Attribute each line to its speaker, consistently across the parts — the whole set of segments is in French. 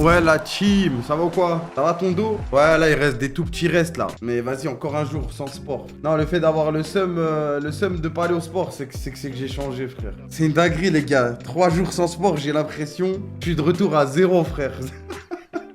Speaker 1: Ouais, la team, ça va ou quoi? Ça va ton dos? Ouais, là, il reste des tout petits restes, là. Mais vas-y, encore un jour sans sport. Non, le fait d'avoir le seum de pas aller au sport, c'est que j'ai changé, frère. C'est une dinguerie, les gars. 3 jours sans sport, j'ai l'impression que je suis de retour à zéro, frère.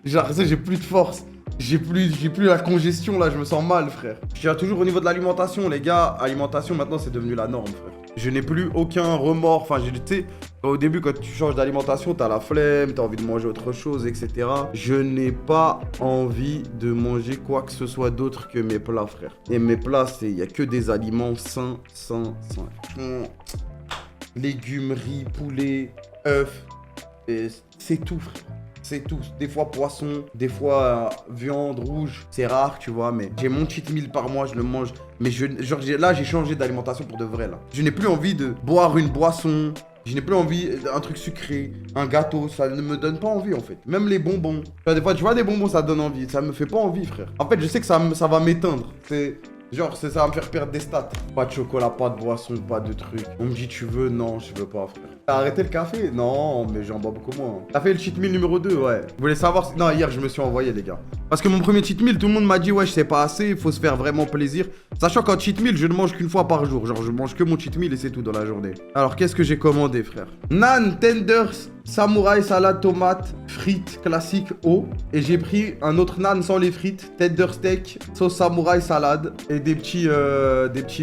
Speaker 1: J'ai l'impression que j'ai plus de force. J'ai plus la congestion, là, je me sens mal, frère. Je tiens toujours au niveau de l'alimentation, les gars. Alimentation, maintenant, c'est devenu la norme, frère. Je n'ai plus aucun remords. Enfin, tu sais, au début, quand tu changes d'alimentation, t'as la flemme, t'as envie de manger autre chose, etc. Je n'ai pas envie de manger quoi que ce soit d'autre que mes plats, frère. Et mes plats, il n'y a que des aliments sains. Légumes, riz, poulet, œufs. Et c'est tout, frère. C'est tout. Des fois poisson, des fois viande rouge. C'est rare, tu vois, mais j'ai mon cheat meal par mois, je le mange. Mais là, j'ai changé d'alimentation pour de vrai, là. Je n'ai plus envie de boire une boisson. Je n'ai plus envie d'un truc sucré, un gâteau, ça ne me donne pas envie en fait. Même les bonbons. Des fois, tu vois, des bonbons, ça donne envie. Ça me fait pas envie, frère. En fait, je sais que ça va m'éteindre. Genre, ça va me faire perdre des stats. Pas de chocolat, pas de boisson, pas de trucs. On me dit, tu veux? Non, je veux pas, frère. T'as arrêté le café? Non, mais j'en bois beaucoup moins. T'as fait le cheat meal numéro 2, ouais. Vous voulez savoir si... Non, hier, je me suis envoyé, les gars. Parce que mon premier cheat meal, tout le monde m'a dit, ouais, c'est pas assez, il faut se faire vraiment plaisir. Sachant qu'en cheat meal, je ne mange qu'une fois par jour. Genre, je mange que mon cheat meal et c'est tout dans la journée. Alors, qu'est-ce que j'ai commandé, frère? Nan, tenders, samouraï, salade, tomate, frites, classique, eau. Et j'ai pris un autre nan sans les frites, tender steak, sauce samouraï, salade et des petits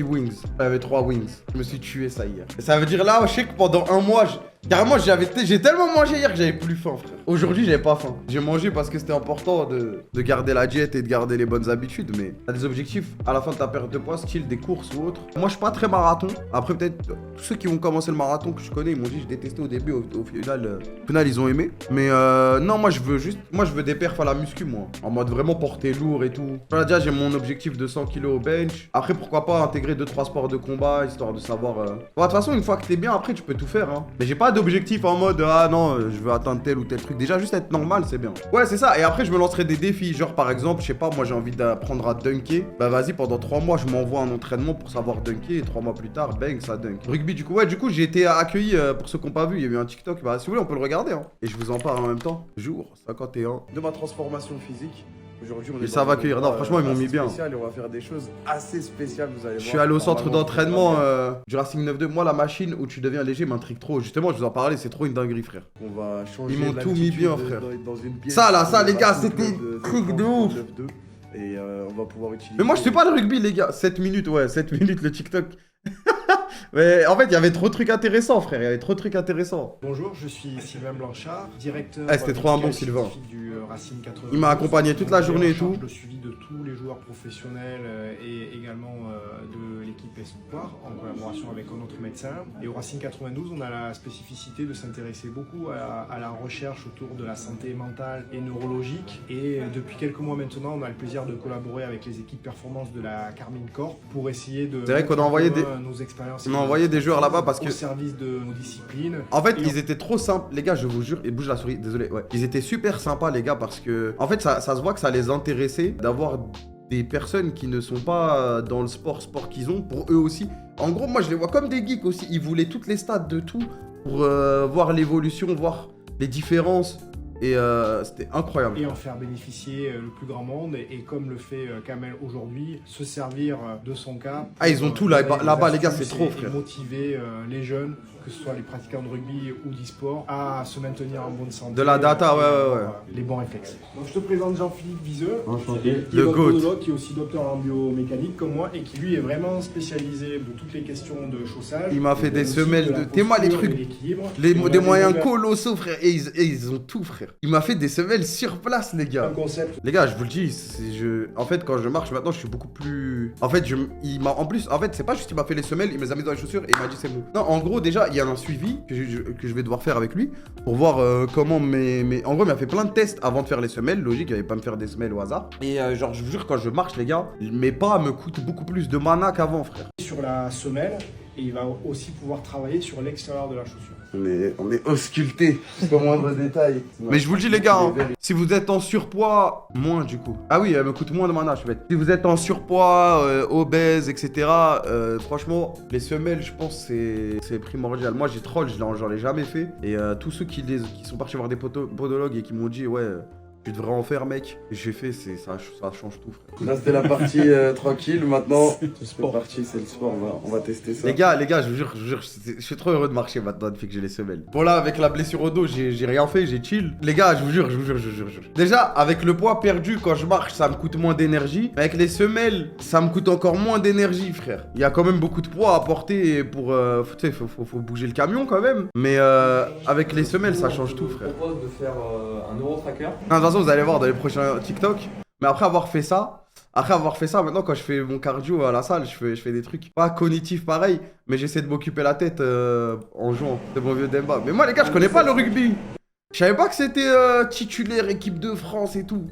Speaker 1: wings. Il y avait 3 wings. Je me suis tué ça hier. Et ça veut dire là, je sais que pendant un mois, carrément, j'ai tellement mangé hier que j'avais plus faim, frère. Aujourd'hui, j'avais pas faim. J'ai mangé parce que c'était important de garder la diète et de garder les bonnes habitudes. Mais t'as des objectifs à la fin de ta perte de poids, style des courses ou autre. Moi, je suis pas très marathon. Après, peut-être tous ceux qui vont commencer le marathon que je connais, ils m'ont dit je détestais au début. Au final, ils ont aimé. Mais non, moi, je veux des perfs à la muscu, moi. En mode vraiment porter lourd et tout. Voilà, déjà, j'ai mon objectif de 100 kg au bench. Après, pourquoi pas intégrer 2-3 sports de combat, histoire de savoir... Bon, de toute façon, une fois que t'es bien, après, tu peux tout faire, hein. Mais j'ai pas d'objectif en mode ah non, je veux atteindre tel ou tel truc. Déjà, juste être normal, c'est bien. Ouais, c'est ça. Et après, je me lancerai des défis. Genre, par exemple, je sais pas, moi, j'ai envie d'apprendre à dunker. Bah, vas-y, pendant 3 mois, je m'envoie un entraînement pour savoir dunker. Et 3 mois plus tard, bang, ça dunk. Rugby, du coup, j'ai été accueilli pour ceux qui n'ont pas vu. Il y a eu un TikTok. Bah, si vous voulez, on peut le regarder, hein. Et je vous en parle en même temps. Jour 51 de ma transformation physique. Aujourd'hui, on est ça va accueillir. Non, franchement, ils m'ont mis bien. Et on va faire des choses assez spéciales, vous allez voir. Je suis allé au centre d'entraînement du Racing 9-2. Moi, la machine où tu deviens léger m'intrigue trop. Justement, je vous en parlais, c'est trop une dinguerie, frère. On va changer. Ils m'ont tout mis bien, frère. Dans une pièce ça, les gars, c'était truc de ouf. Et on va pouvoir utiliser. Mais moi, je sais pas le rugby, les gars. 7 minutes, ouais, 7 minutes le TikTok. Mais en fait, il y avait trop de trucs intéressants, frère. Il y avait trop de trucs intéressants.
Speaker 2: Bonjour, je suis Sylvain Blanchard, directeur
Speaker 1: c'était trop un bon Sylvain.
Speaker 2: Du Racing 80.
Speaker 1: Il m'a accompagné toute la journée et tout.
Speaker 2: Le suivi de tous les joueurs professionnels et également de l'équipe Espoir en collaboration avec un autre médecin. Et au Racing 92, on a la spécificité de s'intéresser beaucoup à la recherche autour de la santé mentale et neurologique. Et depuis quelques mois maintenant, on a le plaisir de collaborer avec les équipes performance de la Carmine Corp pour essayer de...
Speaker 1: C'est vrai qu'on a envoyé
Speaker 2: nos expériences.
Speaker 1: On a envoyé des joueurs là-bas parce que...
Speaker 2: Au service de nos disciplines.
Speaker 1: En fait, ils étaient trop simples. Les gars, je vous jure, et bouge la souris, désolé. Ouais. Ils étaient super sympas, les gars, parce que... En fait, ça se voit que ça les intéressait d'avoir des personnes qui ne sont pas dans le sport qu'ils ont, pour eux aussi. En gros, moi, je les vois comme des geeks aussi. Ils voulaient toutes les stats de tout pour voir l'évolution, voir les différences. Et c'était incroyable.
Speaker 2: Et en faire bénéficier le plus grand monde. Et comme le fait Kamel aujourd'hui, se servir de son cas.
Speaker 1: Ah, ils ont tout là-bas, les gars, c'est trop, frère.
Speaker 2: Et motiver les jeunes, que ce soit les pratiquants de rugby ou d'e-sport, à se maintenir en bonne santé.
Speaker 1: De la data, ouais.
Speaker 2: Les bons réflexes. Donc je te présente Jean-Philippe Viseux,
Speaker 1: le GOAT,
Speaker 2: qui est aussi docteur en biomécanique comme moi et qui lui est vraiment spécialisé de toutes les questions de chaussage.
Speaker 1: Il m'a fait des semelles de... T'es moi les trucs, des moyens colossaux, frère. Et ils ont tout, frère. Il m'a fait des semelles sur place, les gars.
Speaker 2: Un concept.
Speaker 1: Les gars, je vous le dis, en fait, quand je marche maintenant, je suis beaucoup plus... En fait, en plus, c'est pas juste qu'il m'a fait les semelles, il me les a mis dans les chaussures et il m'a dit c'est bon. Non, en gros, déjà, il y a un suivi que je vais devoir faire avec lui pour voir comment En gros, il m'a fait plein de tests avant de faire les semelles. Logique, il allait pas me faire des semelles au hasard. Et genre, je vous jure, quand je marche, les gars, mes pas me coûtent beaucoup plus de mana qu'avant, frère.
Speaker 2: Sur la semelle, et il va aussi pouvoir travailler sur l'extérieur de la chaussure.
Speaker 1: On est ausculté jusqu'au moindre détail. Mais je vous le dis les gars, hein, si vous êtes en surpoids, moins du coup. Ah oui, elle me coûte moins de mana, je vais. Si vous êtes en surpoids, obèse, etc. Franchement, les semelles, je pense c'est primordial. Moi j'ai troll, j'en ai jamais fait. Et tous ceux qui sont partis voir des podologues et qui m'ont dit ouais. Tu devrais en faire, mec. J'ai fait, ça change tout, frère. Là, c'était la partie tranquille. Maintenant, c'est parti, c'est le sport. On va tester ça. Les gars, je vous jure, je suis trop heureux de marcher maintenant depuis que j'ai les semelles. Bon, là, avec la blessure au dos, j'ai rien fait, j'ai chill. Les gars, je vous jure. Déjà, avec le poids perdu, quand je marche, ça me coûte moins d'énergie. Avec les semelles, ça me coûte encore moins d'énergie, frère. Il y a quand même beaucoup de poids à porter pour. Tu sais, faut bouger le camion quand même. Mais avec les semelles, ça change tout, frère.
Speaker 3: Je propose de faire un Euro-Tracker.
Speaker 1: Vous allez voir dans les prochains TikTok. Mais après avoir fait ça, maintenant quand je fais mon cardio à la salle, je fais des trucs pas cognitifs pareil, mais j'essaie de m'occuper la tête en jouant. C'est mon vieux Demba. Mais moi les gars, je connais pas le rugby. Je savais pas que c'était titulaire équipe de France et tout.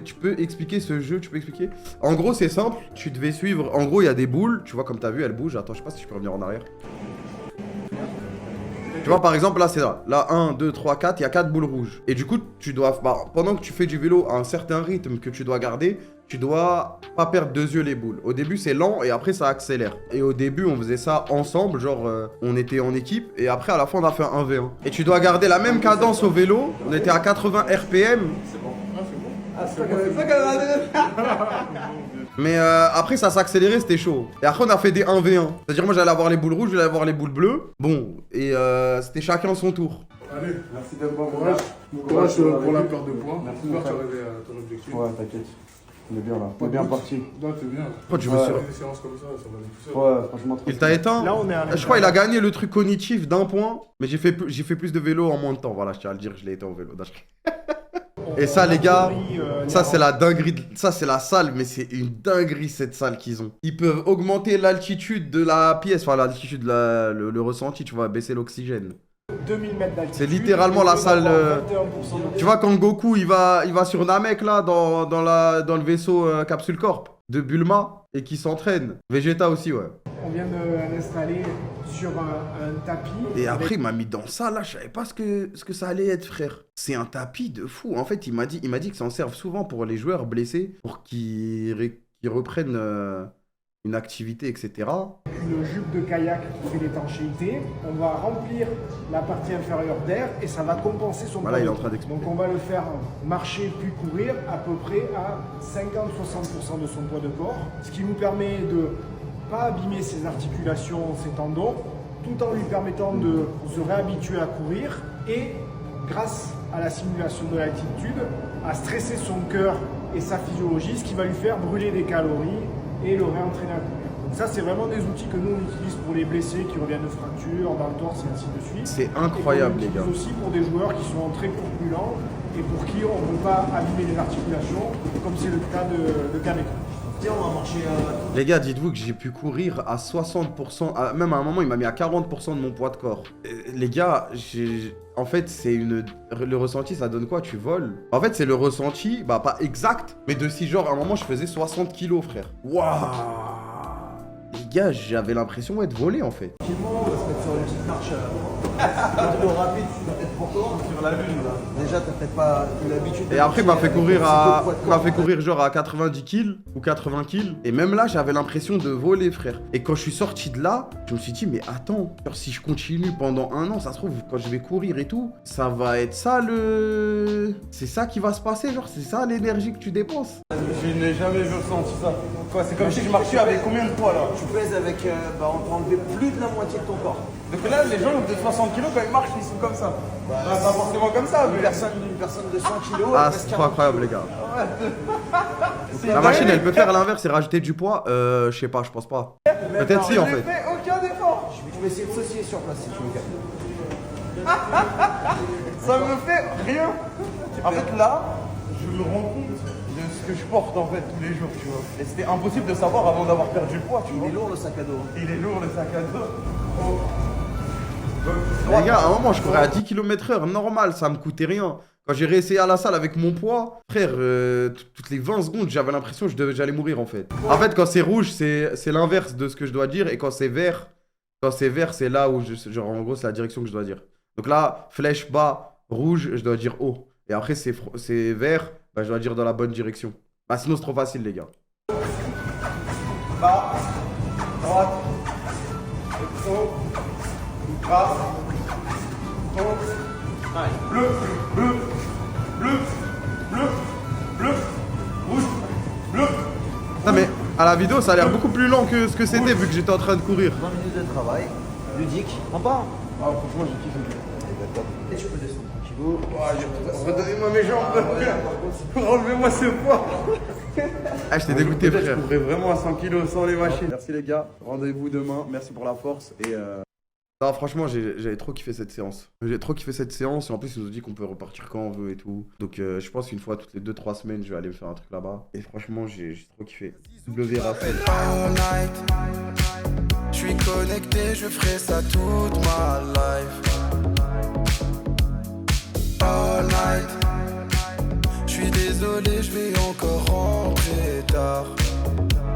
Speaker 1: Tu peux expliquer ce jeu, tu peux expliquer? En gros c'est simple, tu devais suivre, en gros il y a des boules, tu vois comme t'as vu, elles bougent. Attends, je sais pas si je peux revenir en arrière. Tu vois, par exemple, là, c'est là. Là, 1, 2, 3, 4, il y a 4 boules rouges. Et du coup, tu dois... pendant que tu fais du vélo à un certain rythme que tu dois garder, tu dois pas perdre de yeux les boules. Au début, c'est lent et après, ça accélère. Et au début, on faisait ça ensemble, genre, on était en équipe. Et après, à la fin, on a fait un 1v1. Et tu dois garder la même cadence au vélo. On était à 80 RPM.
Speaker 3: C'est bon. Ah, c'est pas
Speaker 1: Mais après, ça s'accélérait, c'était chaud. Et après, on a fait des 1v1. C'est-à-dire, moi, j'allais avoir les boules rouges, j'allais avoir les boules bleues. Bon, et c'était chacun son tour.
Speaker 4: Allez,
Speaker 1: merci de me
Speaker 4: courage. Courage pour la perte de poids. Merci de arriver à ton objectif.
Speaker 1: Ouais, t'inquiète. On est bien là. On est bien parti.
Speaker 4: Non, t'es bien.
Speaker 1: Pourquoi tu me suis...
Speaker 4: Des séances comme ça va aller tout seul.
Speaker 1: Ouais, franchement. Il t'a éteint?
Speaker 2: Là, on est à
Speaker 1: je crois qu'il a gagné le truc cognitif d'un point. Mais j'ai fait plus de vélo en moins de temps. Voilà, je tiens à le dire, je l'ai été en vélo. Et ça, les gars, ça c'est la dinguerie. Ça c'est la salle, mais c'est une dinguerie cette salle qu'ils ont. Ils peuvent augmenter l'altitude de la pièce, enfin l'altitude, le ressenti, tu vois, baisser l'oxygène.
Speaker 2: 2000 mètres d'altitude.
Speaker 1: C'est littéralement la salle. Tu vois, quand Goku il va sur Namek là, dans le vaisseau Capsule Corp de Bulma et qui s'entraîne. Vegeta aussi, ouais.
Speaker 2: On vient de l'installer sur un tapis.
Speaker 1: Et après, il m'a mis dans ça, là, je savais pas ce que ça allait être, frère. C'est un tapis de fou. En fait, il m'a dit que ça en serve souvent pour les joueurs blessés, pour qu'ils reprennent une activité, etc.
Speaker 2: Une jupe de kayak qui fait l'étanchéité. On va remplir la partie inférieure d'air et ça va compenser son
Speaker 1: voilà,
Speaker 2: poids.
Speaker 1: Il est en train d'expliquer.
Speaker 2: Donc on va le faire marcher puis courir à peu près à 50-60% de son poids de corps. Ce qui nous permet de pas abîmer ses articulations, ses tendons, tout en lui permettant de se réhabituer à courir et grâce à la simulation de l'altitude, à stresser son cœur et sa physiologie, ce qui va lui faire brûler des calories et le réentraîner à courir. Donc ça, c'est vraiment des outils que nous, on utilise pour les blessés qui reviennent de fractures, dans le torse et ainsi de suite.
Speaker 1: C'est incroyable, les gars.
Speaker 2: Et aussi pour des joueurs qui sont très corpulents et pour qui on ne veut pas abîmer les articulations, comme c'est le cas de Kaneko.
Speaker 3: On va marcher
Speaker 1: Les gars, dites-vous que j'ai pu courir à 60%, même à un moment, il m'a mis à 40% de mon poids de corps. Les gars, en fait, le ressenti, ça donne quoi? Tu voles? En fait, c'est le ressenti, bah pas exact, mais de si genre, à un moment, je faisais 60 kilos, frère. Waouh! Les gars, j'avais l'impression d'être volé, en fait.
Speaker 3: on va se mettre sur une petite marche rapide, peut-être pour toi. Sur la lune, là. Déjà, t'as peut-être pas eu l'habitude.
Speaker 1: Et après, il m'a fait courir genre à 90 kills ou 80 kills. Et même là, j'avais l'impression de voler, frère. Et quand je suis sorti de là, je me suis dit, mais attends, genre, si je continue pendant un an, ça se trouve, quand je vais courir et tout, ça va être ça c'est ça qui va se passer, genre, c'est ça l'énergie que tu dépenses.
Speaker 5: Je n'ai jamais ressenti ça. C'est comme si je marchais avec combien de poids là?
Speaker 3: Tu pèses avec, on peut enlever plus de la moitié de ton corps.
Speaker 5: Donc là, les gens de 60 kilos, quand ils marchent, ils sont comme ça. Pas forcément comme ça, mais...
Speaker 3: Une personne de 100 kilos.
Speaker 1: Ah, c'est trop incroyable, les gars. La machine, elle peut faire l'inverse et rajouter du poids. Je sais pas, je pense pas. Peut-être si, en fait.
Speaker 5: Je fais aucun effort.
Speaker 3: Je vais essayer de sauciller sur place si tu veux.
Speaker 5: Ça me fait rien. En fait, là, je me rends compte de ce que je porte en fait tous les jours, tu vois. Et c'était impossible de savoir avant d'avoir perdu le poids, tu vois.
Speaker 3: Il est lourd le sac à dos.
Speaker 5: Il est lourd le sac à dos. Oh.
Speaker 1: Les gars, à un moment, je courais à 10 km/h, normal, ça me coûtait rien. Quand j'ai réessayé à la salle avec mon poids, frère, toutes les 20 secondes, j'avais l'impression que j'allais mourir en fait. En fait, quand c'est rouge, c'est l'inverse de ce que je dois dire. Et quand c'est vert, c'est là où, genre, en gros, c'est la direction que je dois dire. Donc là, flèche bas, rouge, je dois dire haut. Et après, c'est vert, bah, je dois dire dans la bonne direction. Bah, sinon, c'est trop facile, les gars.
Speaker 5: Bas, droite, haut, bas, haut, bleu, bleu, bleu, bleu, bleu, rouge, bleu.
Speaker 1: Non, mais à la vidéo, ça a l'air beaucoup plus lent que ce que c'était vu que j'étais en train de courir.
Speaker 3: 20 minutes de travail, ludique, sympa.
Speaker 5: Ah, franchement, j'ai kiffé.
Speaker 3: Et tu peux descendre tranquillou.
Speaker 5: Redonnez-moi mes jambes, enlevez-moi ce poids.
Speaker 1: Ah, je t'ai dégoûté,
Speaker 5: Je
Speaker 1: frère.
Speaker 5: couvrais vraiment à 100 kilos sans les machines. Merci les gars, rendez-vous demain, merci pour la force et
Speaker 1: Non, franchement, j'avais trop kiffé cette séance. J'ai trop kiffé cette séance et en plus, ils nous ont dit qu'on peut repartir quand on veut et tout. Donc, je pense qu'une fois toutes les 2-3 semaines, je vais aller me faire un truc là-bas. Et franchement, j'ai trop kiffé. W Racel.
Speaker 6: All night. Je suis connecté, je ferai ça toute ma life. All night. Je suis désolé, je vais encore rentrer tard.